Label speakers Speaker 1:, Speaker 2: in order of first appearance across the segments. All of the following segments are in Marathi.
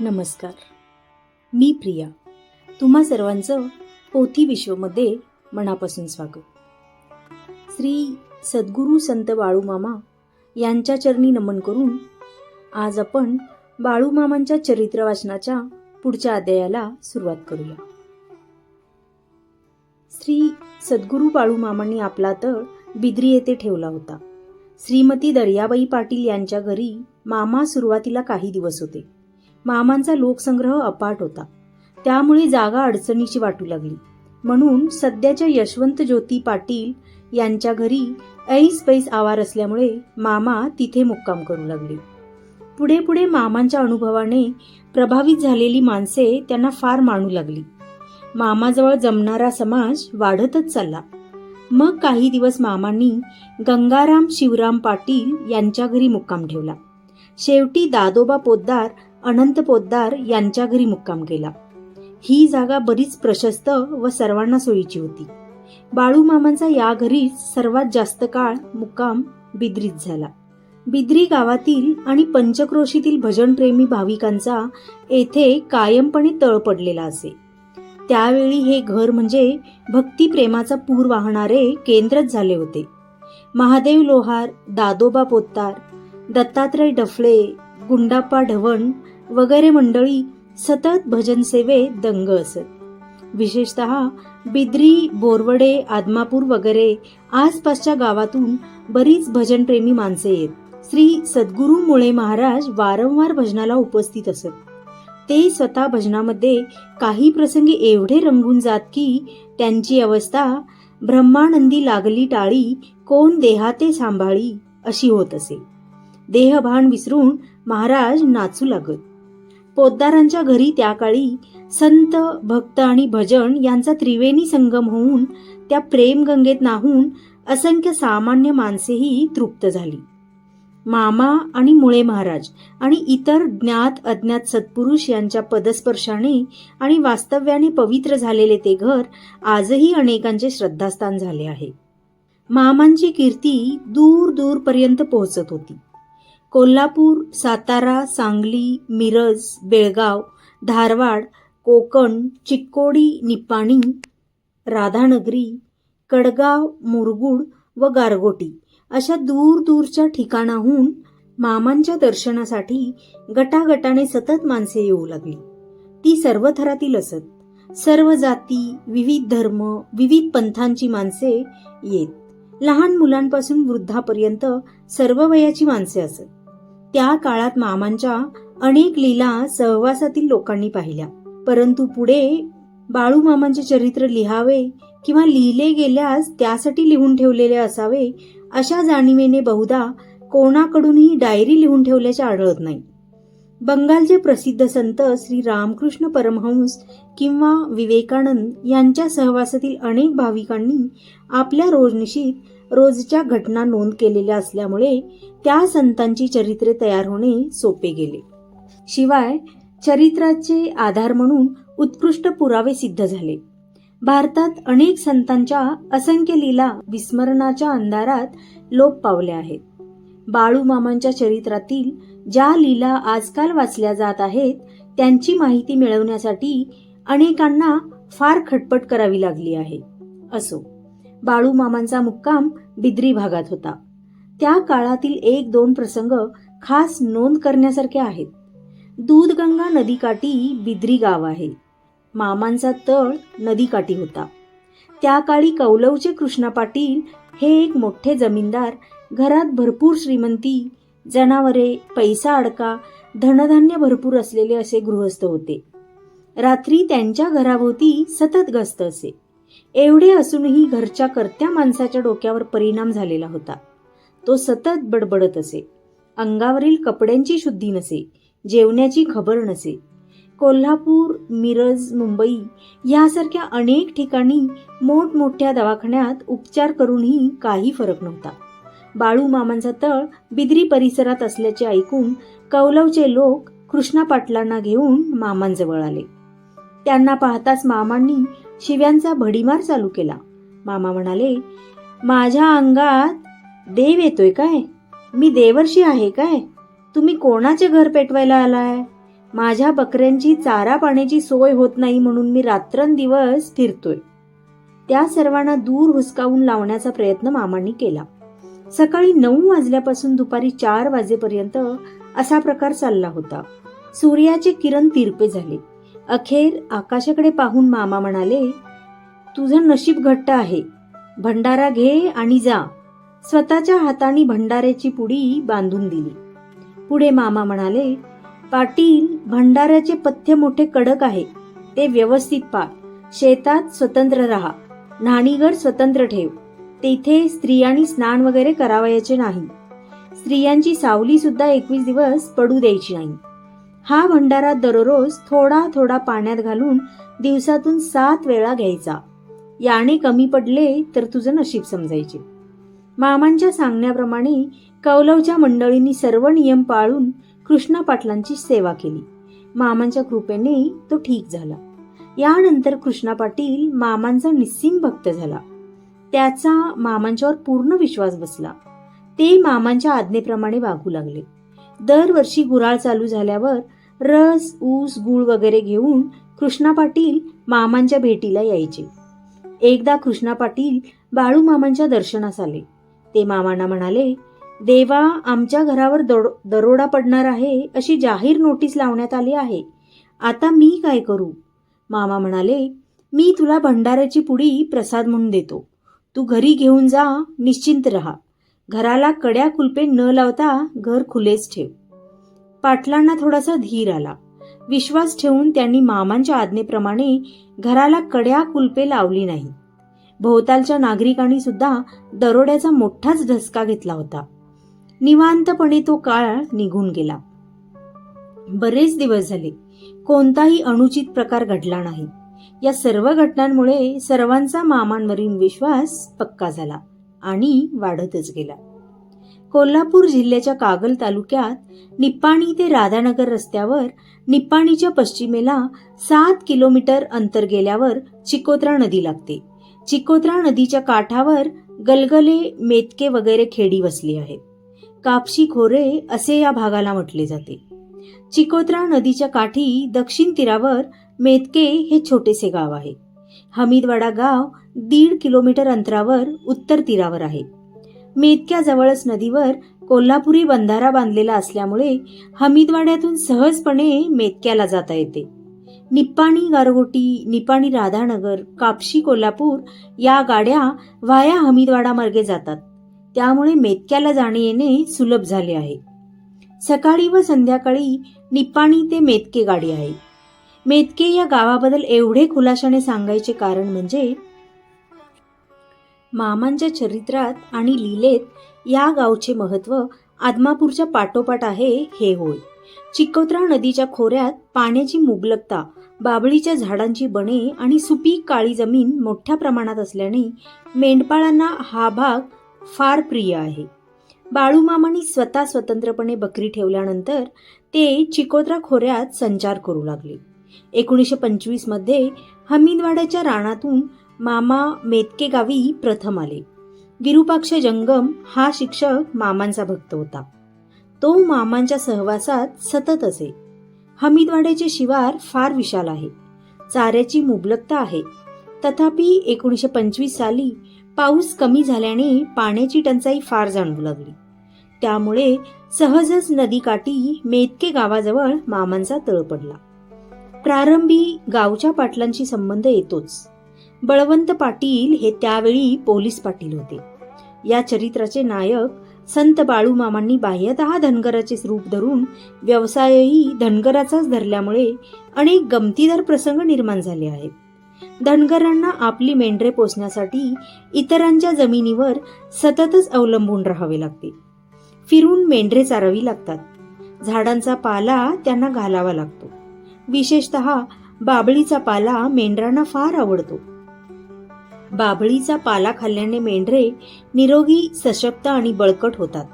Speaker 1: नमस्कार. मी प्रिया. तुम्हा सर्वांचं पोथी विश्वमध्ये मनापासून स्वागत. श्री सद्गुरू संत बाळूमामा यांच्या चरणी नमन करून आज आपण बाळूमामांच्या चरित्र वाचनाच्या पुढच्या अध्यायाला सुरुवात करूया. श्री सद्गुरू बाळूमामांनी आपला तळ बिद्री येथे ठेवला होता. श्रीमती दर्याबाई पाटील यांच्या घरी मामा सुरुवातीला काही दिवस होते. मामांचा लोकसंग्रह अपाट होता, त्यामुळे जागा अडचणीची वाटू लागली. म्हणून सध्याच्या यशवंत ज्योती पाटील यांच्या घरी ऐस पैस आवार असल्यामुळे मामा तिथे मुक्काम करू लागले. पुढे पुढे मामांच्या अनुभवाने प्रभावित झालेली माणसे त्यांना फार मानू लागली. मामाजवळ जमणारा समाज वाढतच चालला. मग काही दिवस मामांनी गंगाराम शिवराम पाटील यांच्या घरी मुक्काम ठेवला. शेवटी दादोबा पोद्दार अनंत पोद्दार यांच्या घरी मुक्काम केला. ही जागा बरीच प्रशस्त व सर्वांना सोयीची होती. बाळूमामांचा या घरीच सर्वात जास्त काळ मुक्काम बिद्रीत झाला. बिद्री गावातील आणि पंचक्रोशीतील भजनप्रेमी भाविकांचा येथे कायमपणे तळ पडलेला असे. त्यावेळी हे घर म्हणजे भक्तिप्रेमाचा पूर वाहणारे केंद्रच झाले होते. महादेव लोहार, दादोबा पोद्दार, दत्तात्रय डफळे, गुंडाप्पा ढवण वगैरे मंडळी सतत भजन सेवेत दंग असत. विशेषतः बिद्री, बोरवडे, आदमापूर वगैरे आसपासच्या गावातून बरीच भजनप्रेमी माणसे येत. श्री सद्गुरू मुळे महाराज वारंवार भजनाला उपस्थित असत. ते स्वतः भजनामध्ये काही प्रसंगी एवढे रंगून जात की त्यांची अवस्था ब्रह्मानंदी लागली टाळी कोण देहाते सांभाळी अशी होत असे. देहभान विसरून महाराज नाचू लागत. पोद्दारांच्या घरी त्या काळी संत, भक्त आणि भजन यांचा त्रिवेणी संगम होऊन त्या प्रेमगंगेत न्हाऊन असंख्य सामान्य माणसेही तृप्त झाली. मामा आणि मुळे महाराज आणि इतर ज्ञात अज्ञात सत्पुरुष यांच्या पदस्पर्शाने आणि वास्तव्याने पवित्र झालेले ते घर आजही अनेकांचे श्रद्धास्थान झाले आहे. मामांची कीर्ती दूर दूरपर्यंत पोहोचत होती. कोल्हापूर, सातारा, सांगली, मिरज, बेळगाव, धारवाड, कोकण, चिक्कोडी, निपाणी, राधानगरी, कडगाव, मुरगुड व गारगोटी अशा दूर दूरच्या ठिकाणाहून मामांच्या दर्शनासाठी गटागटाने सतत माणसे येऊ लागली. ती सर्व थरातील असत. सर्व जाती, विविध धर्म, विविध पंथांची माणसे येत. लहान मुलांपासून वृद्धापर्यंत सर्व वयाची माणसे असत. त्या काळात मामांच्या अनेक लीला सहवासातील लोकांनी पाहिल्या. परंतु पुढे बाळूमामांचे चरित्र लिहावे किंवा लिहिले गेल्यास त्यासाठी लिहून ठेवलेले असावे अशा जाणीवेने बहुधा कोणाकडूनही डायरी लिहून ठेवल्याचे आढळत नाही. बंगालचे प्रसिद्ध संत श्री रामकृष्ण परमहंस किंवा विवेकानंद यांच्या सहवासातील अनेक भाविकांनी आपल्या रोजनिशीत रोजच्या घटना नोंद केलेल्या असल्यामुळे त्या संतांची चरित्रे तयार होणे सोपे गेले. शिवाय चरित्राचे आधार म्हणून उत्कृष्ट पुरावे सिद्ध झाले. भारतात अनेक संतांच्या असंख्य लीला विस्मरणाच्या अंधारात लोप पावल्या आहेत. बाळूमामांच्या चरित्रातील ज्या लीला आजकाल वाचल्या जात आहेत त्यांची माहिती मिळवण्यासाठी अनेकांना फार खटपट करावी लागली आहे. असो, बाळूमामांचा मुक्काम बिद्री भागात होता. त्या काळातील एक दोन प्रसंग खास नोंद करण्यासारखे आहेत. दूधगंगा नदीकाठी बिद्री गाव आहे. मामांचा तळ नदीकाठी होता. त्या काळी कौलवचे कृष्णा पाटील हे एक मोठे जमीनदार, घरात भरपूर श्रीमंती, जनावरे, पैसा अडका, धनधान्य भरपूर असलेले असे गृहस्थ होते. रात्री त्यांच्या घराभोवती सतत गस्त असे. एवढे असूनही घरच्या कर्त्या माणसाच्या डोक्यावर परिणाम झालेला होता. तो सतत बडबडत असे. अंगावरील कपड्यांची शुद्धी नसे, जेवण्याची खबर नसे. कोल्हापूर, मिरज, मुंबई यासारख्या अनेक ठिकाणी मोठमोठ्या दवाखान्यात उपचार करूनही काही फरक नव्हता. बाळूमामांचा तळ बिद्री परिसरात असल्याचे ऐकून कौलवचे लोक कृष्णा पाटलांना घेऊन मामांजवळ आले. त्यांना पाहताच मामांनी शिव्यांचा भडीमार चालू केला. मामा म्हणाले, माझ्या अंगात देव येतोय काय? मी देवर्षी आहे काय? तुम्ही कोणाचे घर पेटवायला आलाय? माझ्या बकऱ्यांची चारा पाण्याची सोय होत नाही म्हणून मी रात्रंदिवस फिरतोय. त्या सर्वांना दूर हुसकावून लावण्याचा प्रयत्न मामांनी केला. सकाळी 9 वाजल्यापासून दुपारी 4 वाजेपर्यंत असा प्रकार चालला होता. सूर्याचे किरण तिरपे झाले. अखेर आकाशाकडे पाहून मामा म्हणाले, तुझं नशीब घट्ट आहे. भंडारा घे आणि जा. स्वतःच्या हाताने भंडाऱ्याची पुडी बांधून दिली. पुढे मामा म्हणाले, पाटील, भंडाऱ्याचे पथ्य मोठे कडक आहे. ते व्यवस्थित पाळ. शेतात स्वतंत्र राहा. न्हाणीघर स्वतंत्र ठेव. तेथे स्त्रियांनी स्नान वगैरे करावयाचे नाही. स्त्रियांची सावली सुद्धा 21 दिवस पडू द्यायची नाही. हा भंडारा दररोज थोडा थोडा पाण्यात घालून दिवसातून 7 वेळा घ्यायचा. याने कमी पडले तर तुझं नशीब समजायचे. मामांच्या सांगण्याप्रमाणे कौलवच्या मंडळींनी सर्व नियम पाळून कृष्णा पाटलांची सेवा केली. मामांच्या कृपेने तो ठीक झाला. यानंतर कृष्णा पाटील मामांचा निस्सीम भक्त झाला. त्याचा मामांच्यावर पूर्ण विश्वास बसला. ते मामांच्या आज्ञेप्रमाणे वागू लागले. दरवर्षी गुऱ्हाळ चालू झाल्यावर रस, ऊस, गूळ वगैरे घेऊन कृष्णा पाटील मामांच्या भेटीला यायचे. एकदा कृष्णा पाटील बाळू मामांच्या दर्शनास आले. ते मामांना म्हणाले, देवा, आमच्या घरावर दरोडा पडणार आहे अशी जाहीर नोटीस लावण्यात आली आहे. आता मी काय करू? मामा म्हणाले, मी तुला भंडाऱ्याची पुडी प्रसाद म्हणून देतो. तू घरी घेऊन जा, निश्चिंत राहा. घराला कड्या कुलपे न लावता घर खुलेच ठेव. पाटलांना थोडासा धीर आला. विश्वास ठेवून त्यांनी मामांच्या आज्ञेप्रमाणे घराला कड्या कुलपे लावली नाही. भोवतालच्या नागरिकांनी सुद्धा दरोड्याचा मोठाच धसका घेतला होता. निवांतपणे तो काळ निघून गेला. बरेच दिवस झाले. कोणताही अनुचित प्रकार घडला नाही. या सर्व घटनांमुळे सर्वांचा मामांवरील विश्वास पक्का झाला आणि वाढतच गेला. कोल्हापूर जिल्ह्याच्या कागल तालुक्यात निप्पाणी ते राधानगर रस्त्यावर निप्पाणीच्या पश्चिमेला 7 किलोमीटर अंतर गेल्यावर चिकोत्रा नदी लागते. चिकोत्रा नदीच्या काठावर गलगले, मेतके वगैरे खेडी वसली आहेत. कापशी खोरे असे या भागाला म्हटले जाते. चिकोत्रा नदीच्या काठी दक्षिण तीरावर मेतके हे छोटेसे गाव आहे. हमीदवाडा गाव 1.5 किलोमीटर अंतरावर उत्तर तीरावर आहे. मेतक्याजवळच नदीवर कोल्हापुरी बंधारा बांधलेला असल्यामुळे हमीदवाड्यातून सहजपणे मेतक्याला जाता येते. निप्पाणी गारगोटी, निप्पाणी राधानगर, कापशी कोल्हापूर या गाड्या व्हाया हमीदवाडा मार्गे जातात. त्यामुळे मेतक्याला जाणे येणे सुलभ झाले आहे. सकाळी व संध्याकाळी निप्पाणी ते मेतके गाडी आहे. मेतके या गावाबद्दल एवढे खुलाशाने सांगायचे कारण म्हणजे मामांच्या चरित्रात आणि लीलेत या गावचे महत्त्व आदमापूरच्या पाठोपाठ आहे हे होय. चिकोत्रा नदीच्या खोऱ्यात पाण्याची मुबलकता, बाभळीच्या झाडांची बने आणि सुपीक काळी जमीन मोठ्या प्रमाणात असल्याने मेंढपाळांना हा भाग फार प्रिय आहे. बाळूमामांनी स्वतः स्वतंत्रपणे बकरी ठेवल्यानंतर ते चिकोत्रा खोऱ्यात संचार करू लागले. 1925 मध्ये हमीदवाड्याच्या रानातून मामा मेतके गावी प्रथम आले. विरुपाक्ष जंगम हा शिक्षक मामांचा भक्त होता. तो मामांच्या सहवासात सतत असे. हमीदवाड्याचे शिवार फार विशाल आहे. चाऱ्याची मुबलकता आहे. तथापि 1925 साली पाऊस कमी झाल्याने पाण्याची टंचाई फार जाणवू लागली. त्यामुळे सहजच नदीकाठी मेतके गावाजवळ मामांचा तळ पडला. प्रारंभी गावच्या पाटलांशी संबंध येतोच. बळवंत पाटील हे त्यावेळी पोलीस पाटील होते. या चरित्राचे नायक संत बाळूमामांनी बाह्यतः धनगराचे रूप धरून व्यवसायही धनगराचाच धरल्यामुळे अनेक गमतीदार प्रसंग निर्माण झाले आहेत. धनगरांना आपली मेंढरे पोसण्यासाठी इतरांच्या जमिनीवर सततच अवलंबून राहावे लागते. फिरून मेंढरे चारावी लागतात. झाडांचा पाला त्यांना घालावा लागतो. विशेषतः बाभळीचा पाला मेंढरांना फार आवडतो. बाभळीचा पाला खाल्ल्याने मेंढरे निरोगी, सशक्त आणि बळकट होतात.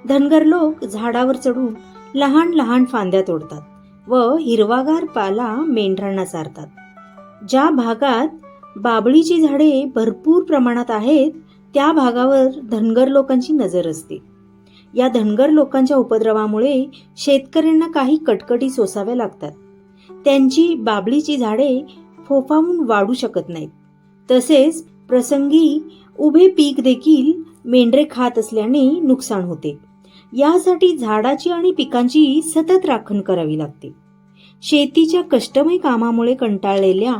Speaker 1: धनगर लोक झाडावर चढून लहान लहान फांद्या तोडतात व हिरवागार पाला मेंढरांना चारतात. ज्या भागात बाभळीची झाडे भरपूर प्रमाणात आहेत त्या भागावर धनगर लोकांची नजर असते. या धनगर लोकांच्या उपद्रवामुळे शेतकऱ्यांना काही कटकटी सोसाव्या लागतात. त्यांची बाबळीची झाडे फोफावून वाढू शकत नाहीत. तसेच प्रसंगी उभे पीक देखील मेंढरे खात असल्याने नुकसान होते. यासाठी झाडाची आणि पिकांची सतत राखण करावी लागते. शेतीच्या कष्टमय कामामुळे कंटाळलेल्या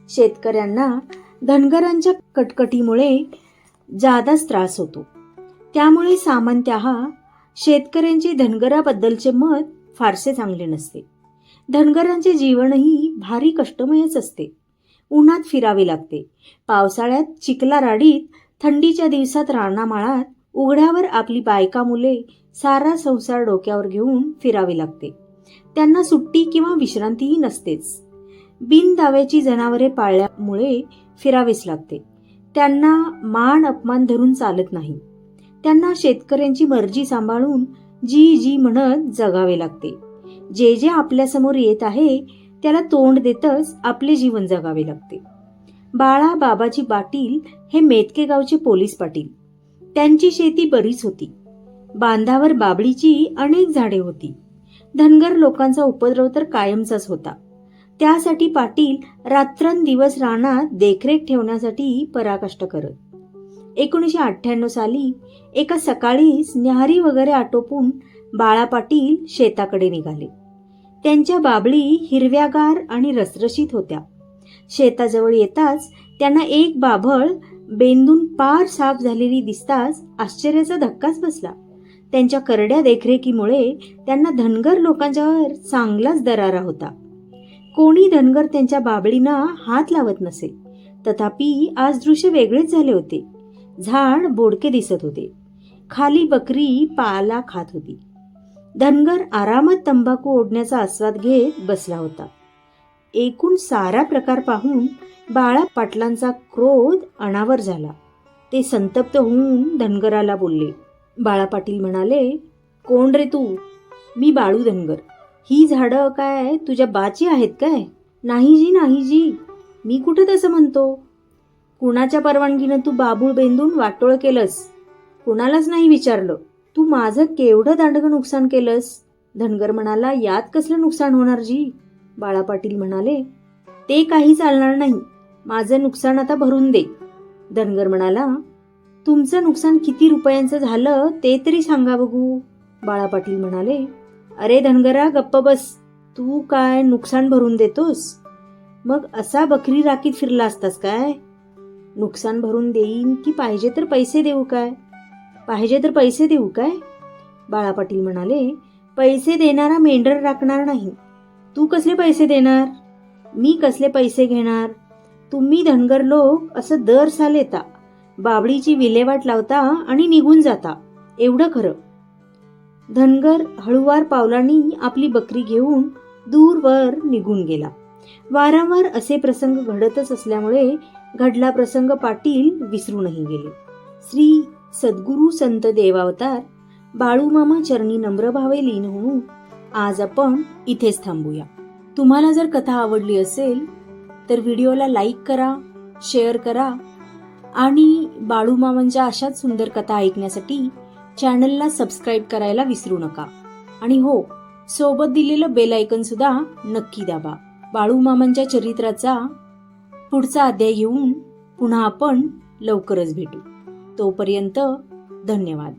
Speaker 1: शेतकऱ्यांना धनगरांच्या कटकटीमुळे जादाच त्रास होतो. त्यामुळे सामान्यतः शेतकऱ्यांचे धनगराबद्दलचे मत फारसे चांगले नसते. धनगरांचे जीवनही भारी कष्टमयच असते. उन्हात फिरावे लागते. पावसाळ्यात चिखला राडीत, थंडीच्या दिवसात रानामाळात, उघड्यावर आपली बायका मुले सारा संसार डोक्यावर घेऊन फिरावे लागते. त्यांना सुट्टी किंवा विश्रांतीही नसतेच. बिनदाव्याची जनावरे पाळल्यामुळे फिरावेच लागते. त्यांना मान अपमान धरून चालत नाही. त्यांना शेतकऱ्यांची मर्जी सांभाळून जी जी म्हणत जगावे लागते. जे जे आपल्यासमोर येत आहे त्याला तोंड देतच आपले जीवन जगावे लागते. बाळा बाबाजी पाटील हे मेतके गावचे पोलीस पाटील. त्यांची शेती बरीच होती. बांधावर बाबळीची अनेक झाडे होती. धनगर लोकांचा उपद्रव तर कायमचाच होता. त्यासाठी पाटील रात्रंदिवस रानात देखरेख ठेवण्यासाठी पराकष्ट करत. 1998 साली एका सकाळीच न्याहारी वगैरे आटोपून बाळा पाटील शेताकडे निघाले. त्यांच्या बाबळी हिरव्यागार आणि रसरशीत होत्या. शेताजवळ येताच त्यांना एक बाभळ बेंदून पार साफ झालेली दिसताच आश्चर्याचा धक्काच बसला. त्यांच्या करड्या देखरेखीमुळे त्यांना धनगर लोकांच्यावर चांगलाच दरारा होता. कोणी धनगर त्यांच्या बाबळींना हात लावत नसे. तथापि आज दृश्य वेगळेच झाले होते. झाड बोडके दिसत होते. खाली बकरी पाला खात होती. धनगर आरामात तंबाखू ओढण्याचा आस्वाद घेत बसला होता. एकूण सारा प्रकार पाहून बाळा पाटलांचा क्रोध अनावर झाला. ते संतप्त होऊन धनगराला बोलले. बाळा पाटील म्हणाले, कोण रे तू? मी बाळू धनगर. ही झाडं काय तुझ्या बाची आहेत काय? नाही जी, नाही जी, मी कुठं तसं म्हणतो. कुणाच्या परवानगीनं तू बाबूळ बेंदून वाटोळ केलंस? कुणालाच नाही विचारलं. तू माझं केवढं दांडगं नुकसान केलंस? धनगर म्हणाला, यात कसलं नुकसान होणार जी? बाळा पाटील म्हणाले, ते काही चालणार नाही. माझं नुकसान आता भरून दे. धनगर म्हणाला, तुमचं नुकसान किती रुपयांचं झालं ते तरी सांगा बघू. बाळा पाटील म्हणाले, अरे धनगरा गप्प बस. तू काय नुकसान भरून देतोस? मग असा बकरी राखीत फिरला असतास काय? नुकसान भरून देईन की पाहिजे तर पैसे देऊ काय? पाहिजे तर पैसे देऊ काय? बाळा पाटील म्हणाले, पैसे देणारा मेंढर राखणार नाही. तू कसले पैसे देणार? मी कसले पैसे घेणार? तुम्ही धनगर लोक असं दर साल येता, बाबळीची विल्हेवाट लावता आणि निघून जाता, एवढं खरं. धनगर हळूवार पावलांनी आपली बकरी घेऊन दूरवर निघून गेला. वारंवार असे प्रसंग घडतच असल्यामुळे घडला प्रसंग पाटील विसरूनही गेले. श्री सद्गुरू संत देवावतार बाळूमामा चरणी नम्र भावे लीन होऊन आज आपण इथेच थांबूया. तुम्हाला जर कथा आवडली असेल तर व्हिडिओला लाईक करा, शेअर करा आणि बाळूमामांच्या अशाच सुंदर कथा ऐकण्यासाठी चॅनलला सबस्क्राईब करायला विसरू नका. आणि हो, सोबत दिलेलं बेल आयकन सुद्धा नक्की दाबा. बाळूमामांच्या चरित्राचा पुढचा अध्याय घेऊन पुन्हा आपण लवकरच भेटू. तोपर्यंत धन्यवाद.